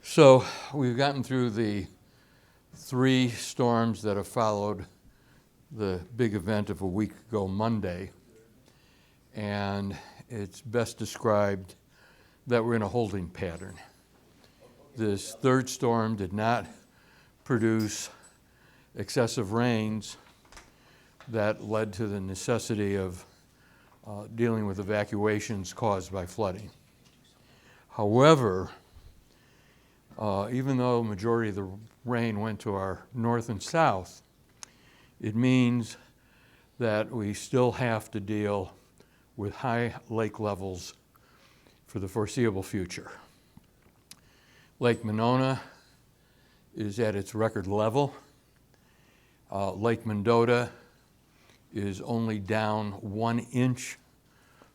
So we've gotten through the three storms that have followed the big event of a week ago Monday, and it's best described that we're in a holding pattern. This third storm did not produce excessive rains that led to the necessity of dealing with evacuations caused by flooding. However, even though the majority of the rain went to our north and south, it means that we still have to deal with high lake levels for the foreseeable future. Lake Monona is at its record level. Lake Mendota is only down 1 inch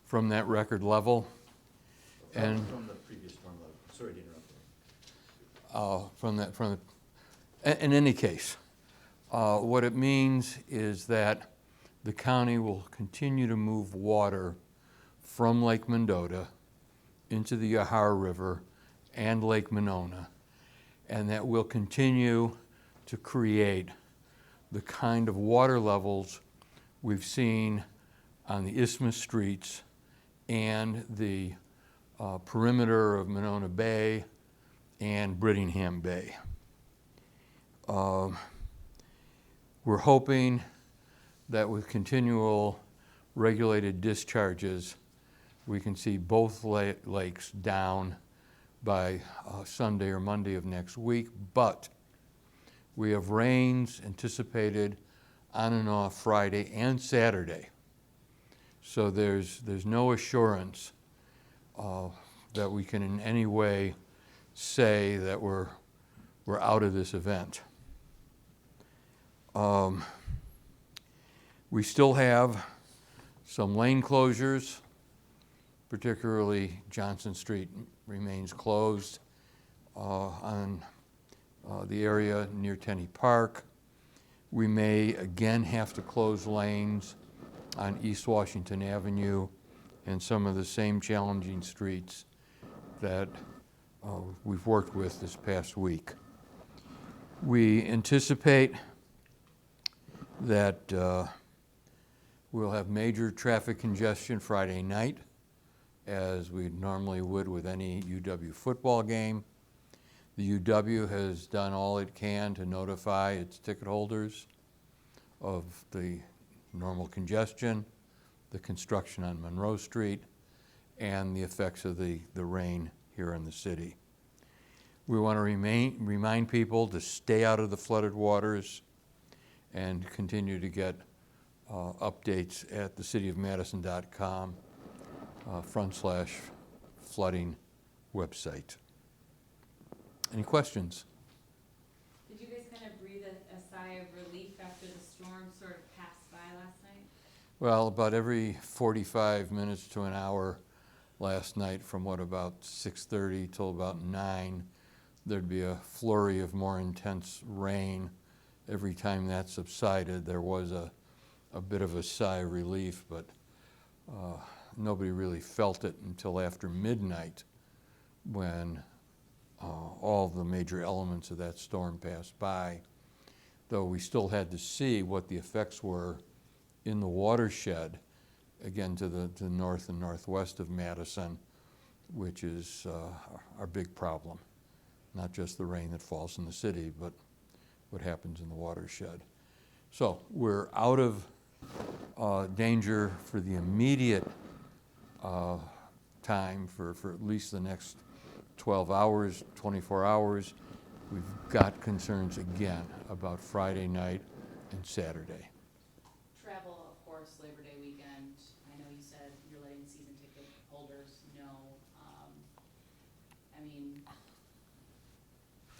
from that record level. And from the previous storm level. Sorry to interrupt. In any case, what it means is that the county will continue to move water from Lake Mendota into the Yahar River and Lake Monona, and that will continue to create the kind of water levels we've seen on the Isthmus streets and the perimeter of Monona Bay and Brittingham Bay. We're hoping that with continual regulated discharges, we can see both lakes down by Sunday or Monday of next week, but we have rains anticipated on and off Friday and Saturday. So there's no assurance that we can in any way say that we're out of this event. We still have some lane closures, particularly Johnson Street remains closed on the area near Tenney Park. We may again have to close lanes on East Washington Avenue and some of the same challenging streets that we've worked with this past week. We anticipate that we'll have major traffic congestion Friday night, as we normally would with any UW football game. The UW has done all it can to notify its ticket holders of the normal congestion, the construction on Monroe Street, and the effects of the rain here in the city. We want to remind people to stay out of the flooded waters and continue to get updates at thecityofmadison.com /flooding website. Any questions? Did you guys kind of breathe a sigh of relief after the storm sort of passed by last night? Well, about every 45 minutes to an hour last night, from about 6:30 till about 9, there'd be a flurry of more intense rain. Every time that subsided, there was a bit of a sigh of relief, but nobody really felt it until after midnight, when all the major elements of that storm passed by, though we still had to see what the effects were in the watershed, again to the north and northwest of Madison, which is our big problem. Not just the rain that falls in the city, but what happens in the watershed. So we're out of danger for the immediate time for at least the next 12 hours, 24 hours. We've got concerns again about Friday night and Saturday. Travel, of course, Labor Day weekend. I know you said you're letting season ticket holders know.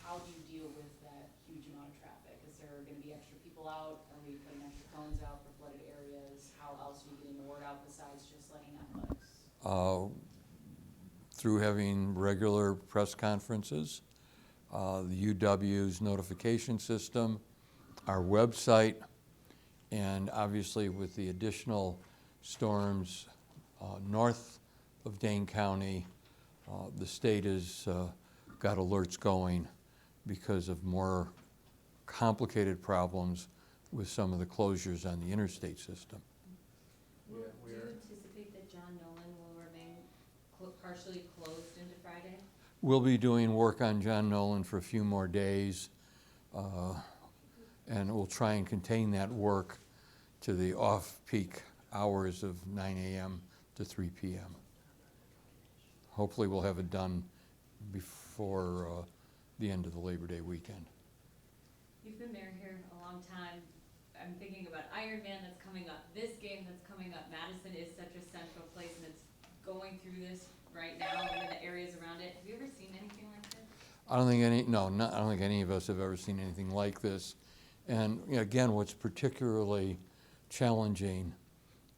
How do you deal with that huge amount of traffic? Is there going to be extra people out? Are we putting extra cones out for flooded areas? How else are we getting the word out besides just letting athletics? Through having regular press conferences, the UW's notification system, our website, and obviously with the additional storms north of Dane County, the state is got alerts going because of more complicated problems with some of the closures on the interstate system. Do you anticipate that John Nolan will remain partially closed into Friday? We'll be doing work on John Nolan for a few more days, and we'll try and contain that work to the off-peak hours of 9 a.m. to 3 p.m. Hopefully we'll have it done before the end of the Labor Day weekend. You've been mayor here a long time. I'm thinking about Ironman that's coming up, this game that's coming up. Madison is such a central place, and it's going through this right now, and in the areas around it. Have you ever seen anything like this? I don't think I don't think any of us have ever seen anything like this. And again, what's particularly challenging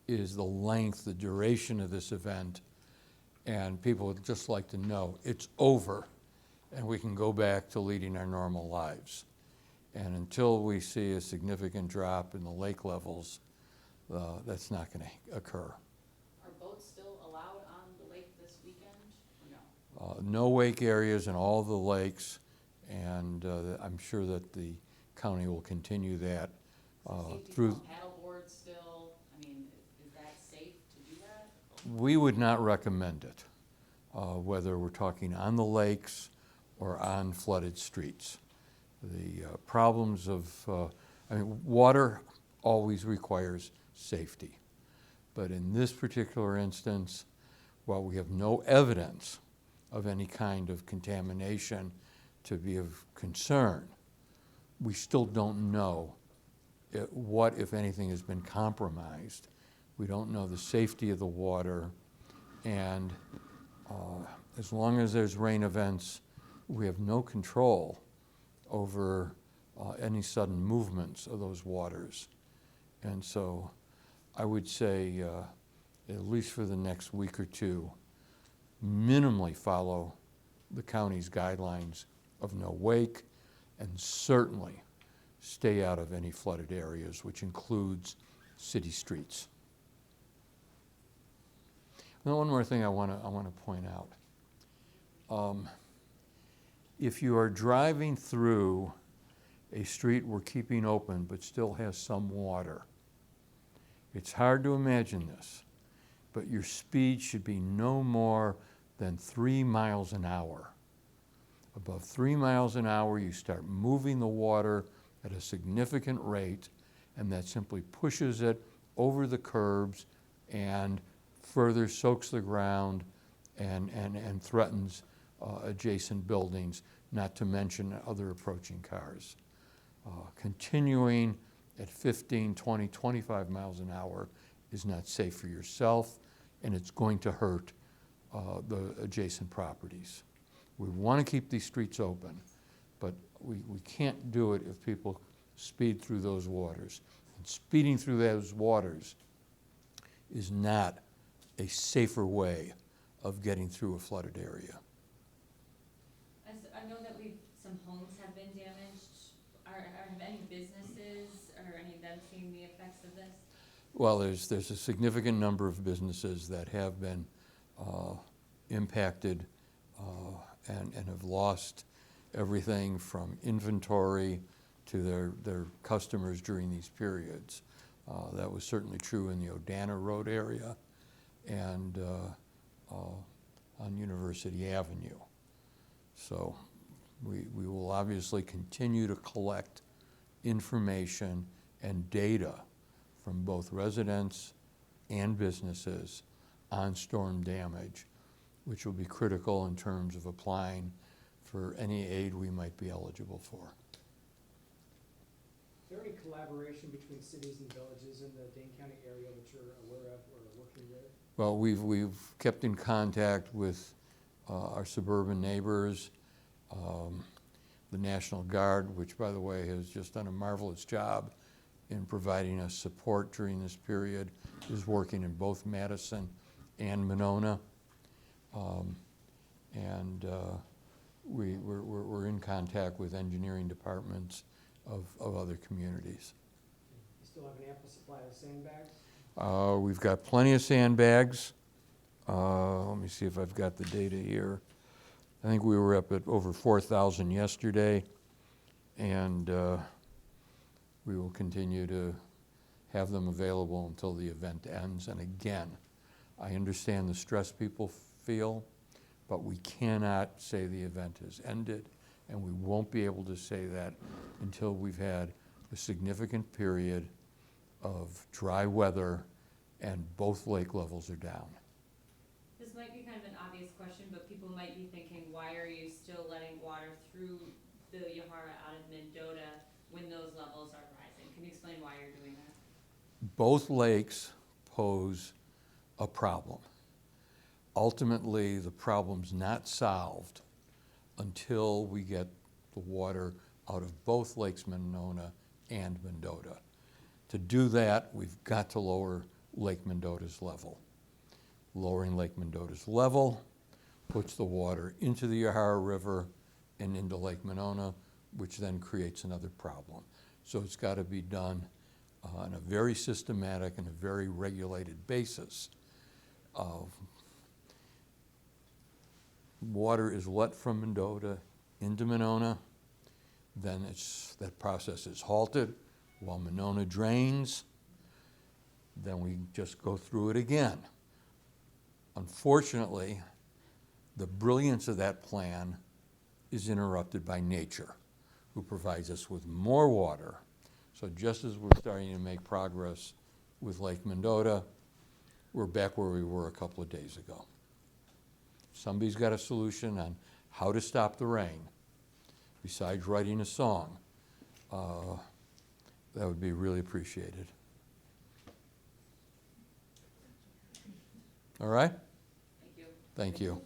is the length, the duration of this event. And people would just like to know it's over and we can go back to leading our normal lives. And until we see a significant drop in the lake levels, that's not going to occur. Are boats still allowed on the lake this weekend, or no? No wake areas in all the lakes, and I'm sure that the county will continue that Safety through. for paddle boards still, I mean, is that safe to do that? We would not recommend it, whether we're talking on the lakes or on flooded streets. The problems of, water always requires safety. But in this particular instance, while we have no evidence of any kind of contamination to be of concern, we still don't know what, if anything, has been compromised. We don't know the safety of the water, and as long as there's rain events, we have no control over any sudden movements of those waters. And so I would say, at least for the next week or two, minimally follow the county's guidelines of no wake, and certainly stay out of any flooded areas, which includes city streets. Now, one more thing I want to point out. If you are driving through a street we're keeping open but still has some water, it's hard to imagine this, but your speed should be no more than 3 miles an hour. Above 3 miles an hour, you start moving the water at a significant rate, and that simply pushes it over the curbs and further soaks the ground and threatens adjacent buildings, not to mention other approaching cars. Continuing at 15, 20, 25 miles an hour is not safe for yourself, and it's going to hurt the adjacent properties. We want to keep these streets open, but we can't do it if people speed through those waters. And speeding through those waters is not a safer way of getting through a flooded area. I know that some homes have been damaged. Have any businesses or any of them seen the effects of this? Well, there's a significant number of businesses that have been impacted and have lost everything from inventory to their customers during these periods. That was certainly true in the Odana Road area and on University Avenue. So we will obviously continue to collect information and data from both residents and businesses on storm damage, which will be critical in terms of applying for any aid we might be eligible for. Is there any collaboration between cities and villages in the Dane County area that you're aware of or working with? Well, we've kept in contact with our suburban neighbors. The National Guard, which, by the way, has just done a marvelous job in providing us support during this period, is working in both Madison and Monona. We're in contact with engineering departments of other communities. You still have an ample supply of sandbags? We've got plenty of sandbags. Let me see if I've got the data here. I think we were up at over 4,000 yesterday, and we will continue to have them available until the event ends. And again, I understand the stress people feel, but we cannot say the event has ended, and we won't be able to say that until we've had a significant period of dry weather and both lake levels are down. This might be kind of an obvious question, but people might be thinking, why are you still letting water through the Yahara out of Mendota when those levels are rising? Can you explain why you're doing that? Both lakes pose a problem. Ultimately, the problem's not solved until we get the water out of both Lakes Monona and Mendota. To do that, we've got to lower Lake Mendota's level. Lowering Lake Mendota's level puts the water into the Yahara River and into Lake Monona, which then creates another problem. So it's got to be done on a very systematic and a very regulated basis. Water is let from Mendota into Monona, then that process is halted while Monona drains, then we just go through it again. Unfortunately, the brilliance of that plan is interrupted by nature, who provides us with more water. So just as we're starting to make progress with Lake Mendota, we're back where we were a couple of days ago. Somebody's got a solution on how to stop the rain, besides writing a song. That would be really appreciated. All right? Thank you. Thank you.